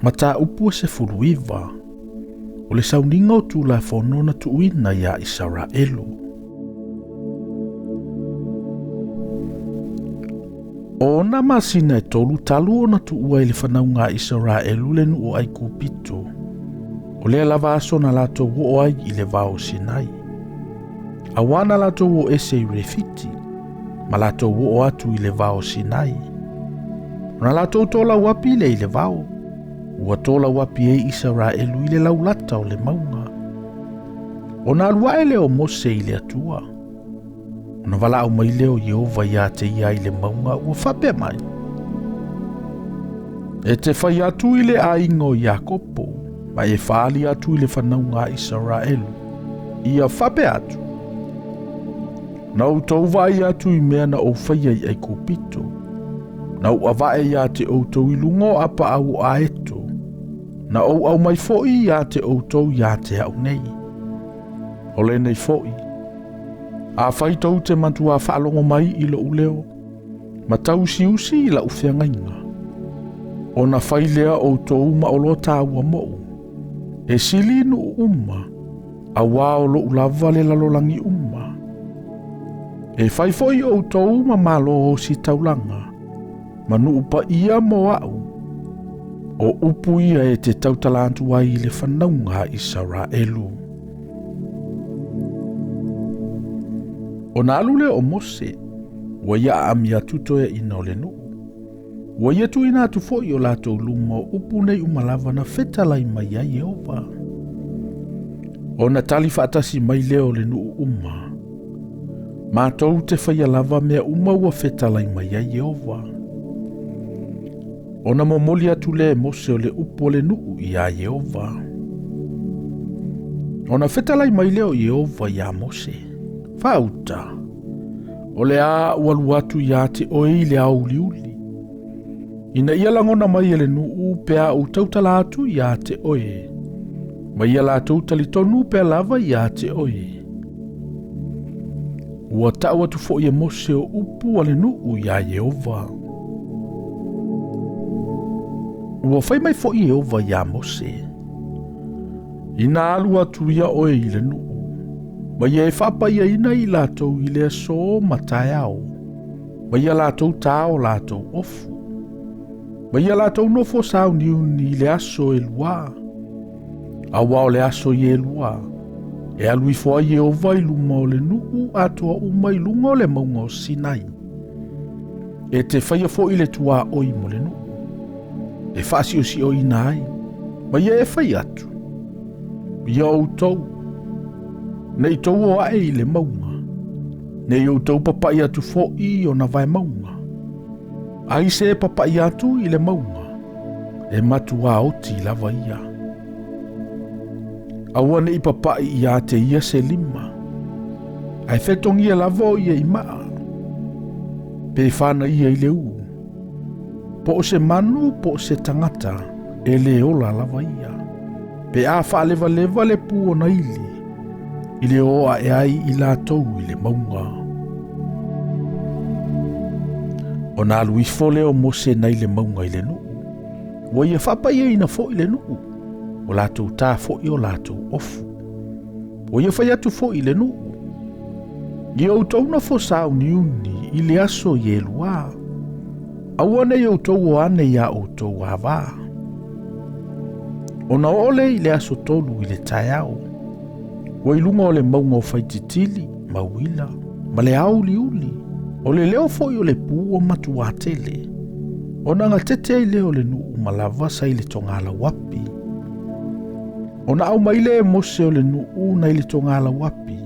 Mata upu se fuluiva. O le sauninga o tu la whanona tuuina ia Israelu. O na masina e tolu talu o na tuua i le whanaunga Israelu le nu o ai kupito. O lea lava aso na lato wo ai i le vao Sinai. Awana lato wo ese i refiti, ma lato wo atu i le vao Sinai. Na lato tola wapi le i le vao. Ua tola wapi e Israelu i le laulata o le maunga. O na alua ele o Mose i le atua. O na wala au mai leo Yehova ia te ia i le maunga ua whape mai. E te whai atu i le aingo Iakopo, ma e whaali atu i le whanaunga Israelu. Ia whape atu. Na utou vai atu i mea na o whaia i kupito. Na u avae ia te outou i lungo apa au a eto. Na au mai foi ia te outou ia te au nei. O le nei foi. A whaitou te mantua whaalongo mai i lo uleo. Ma tau siusi i la uwhiangainga. O na whailea outou ma o lo tāua mou. E sili nu umma. A wao lo ulava le lalolangi umma. E whai foi outou ma malo o si taulanga. Manu upa ia mo au. O upu ia e te tautalantu ai le whanaunga Israelu. O na alule o Mose, ua ia ami atu toe ina o le nuu. Ua ia tu ina atu foi o lato luma o upu nei umalava na fetalai mai ai Yehova. O na tali whaatasi mai leo le nuu uma. Mātou te whaia lava mea uma ua fetalai mai ai Yehova. O na momoli atu le Mose o le upu o le nuu i a Yehova. O na fetalai mai leo Yehova i a Mose. Fauta. O le a ualu atu i a te oe i le a uliuli. Ina ia langona mai le nuu pea u tautala atu i a te oe. Ma ia la tautali tonu pea lava i a te oe. Ua tau atu fo i a Mose o upu o le nuu i a Yehova. Ua whai mai fo i Yehova i a Mose. Ina alu atu ia oe i le nuu. Ma ia e whapa ia ina i lātou i le aso matai au. Ma ia lātou tāo lātou ofu. Ma ia lātou nofo sao niuni i le aso e lua. Awa o le aso i e lua. E alui foa i Yehova i luma o le nuu atoa uma i lunga o le maunga o Sinai. E te whaia fo i le tua oi mo le nuu. E whaasi o si o ina ai. Ma ia e whai atu. Ia o tau. Nei tau o ae i le maunga. Nei o tau papai atu fo i o na vai maunga. Ai se papai atu i le maunga. E matua oti lava ia. Aua nei papai ia te ia se lima. Ai fetongia lava o ia i maa. Pe whana ia i le u. Po se manu po se tangata e le ola lava ia. Pe a wha leva leva le pu o na ili. I le oa e ai i lātou i le maunga. O nā lui fole o Mose nei le maunga i le nuu. Wa ia whapa ia ina fo i le nuu. O lātou tā fo i o lātou ofu. O ia whai atu fo i le nuu. I au tauna fo sao ni uni i le aso i e lua. Aua nei au tau o ane ia au tau hawa. O na ole i le aso tolu i le tai au. Wa ilunga o le maunga o whaititili, mawila, ma le auli uli. O le leo foi o le pū o matuatele. O na ngā tete i leo le nuu malava sa i le tongala wapi. O na au maile e Mose o le nuu na i le tongala wapi.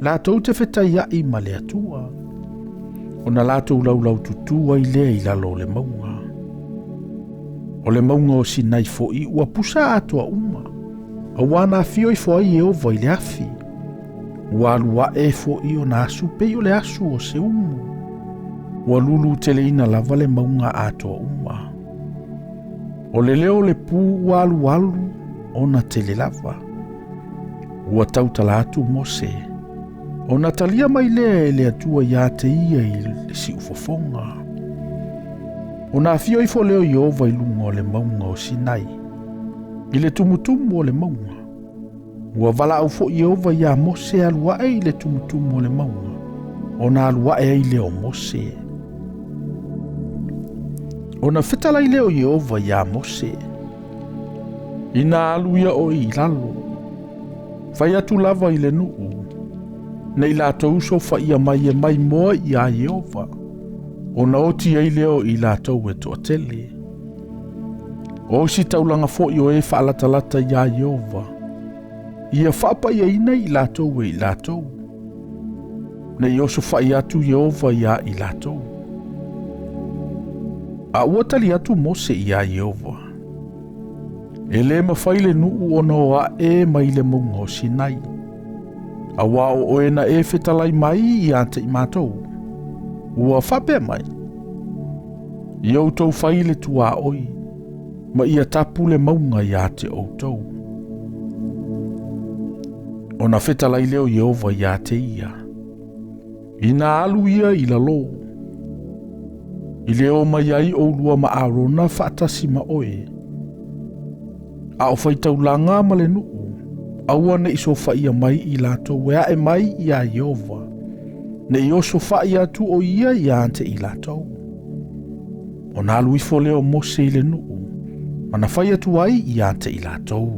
Lātou te whetai ai ma le atua. O na lātou laulau tutua i lea i lalo le maunga. O le maunga o Sinai foi ua pusa atua uma. A wana fio i fo i Yehova i le afi. Ua alua e fo i o na asu pe i o le asu o se umu. Ua lulu tele ina lava le maunga atoa uma. O le leo le pu ua alu o na tele lava. Ua tautala atu Mose. O na talia mai lea e le atua ia te ia i le si ufofonga. O na fio i fo leo Yehova i lunga o le maunga o Sinai. I le tumutumu o le maunga. Ua vala au fo Yehova ia Mose aluae I le tumutumu o le maunga. Ona aluae ai leo Mose. Ona fetala I leo Yehova ia Mose. Ina aluia o I lalo. Fai atu lava I le nuu. Na ila tau so fa ia mai e mai moa ia Yehova. Ona oti ai leo I la tau e toa tele. O si taulanga fo I o e whaalatalata ia Yehova. Ia whapa ia ina I la tau e I la tau. Na I oso whai atu Yehova ia I la tau. A uatali atu Mose ia Yehova. E le mawhaile nuu ona o a e mai le maunga o Sinai. A wao o ena e whetalai mai I ante I mātou. Ua whape mai. Iau tau whaile tua oi. Ma ia tapu le maunga I ate o tau. Ona whetalai leo Yehova I ate ia. Ina alu ia I la lo. I leo mai ai o lua ma arona whaatasi ma oe. A o Faitaulanga ma le nuu. Aua ne iso whaia mai I lato wea e mai I a Yehova. Ne I oso whaia tu o ia I ante I lato. O nā luifo leo Mose I le nuu. Mana whaia tu ai I ante I lato.